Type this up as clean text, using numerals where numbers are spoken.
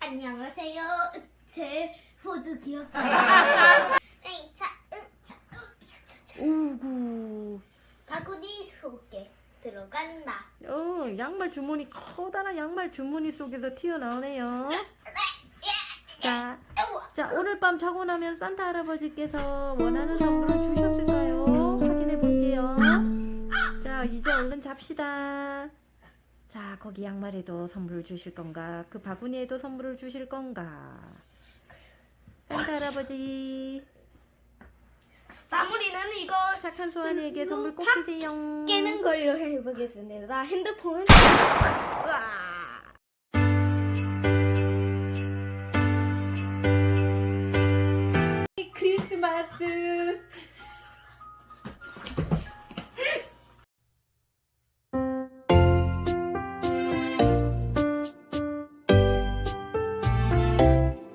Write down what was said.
안녕하세요. 제 포즈 귀엽잖아요. 오구. 바구니 속에 들어간다. 양말 주머니, 커다란 양말 주머니 속에서 튀어나오네요. 자, 오늘 밤 자고 나면 산타 할아버지께서 원하는 선물을 주셨을까요? 확인해 볼게요. 자, 이제 얼른 잡시다. 자, 거기 양말에도 선물을 주실 건가? 그 바구니에도 선물을 주실 건가? 산타 할아버지, 마무리는 이거 착한 소환이에게 선물 꼭 주세요. 깨는 걸로 해보겠습니다. 핸드폰. 으아!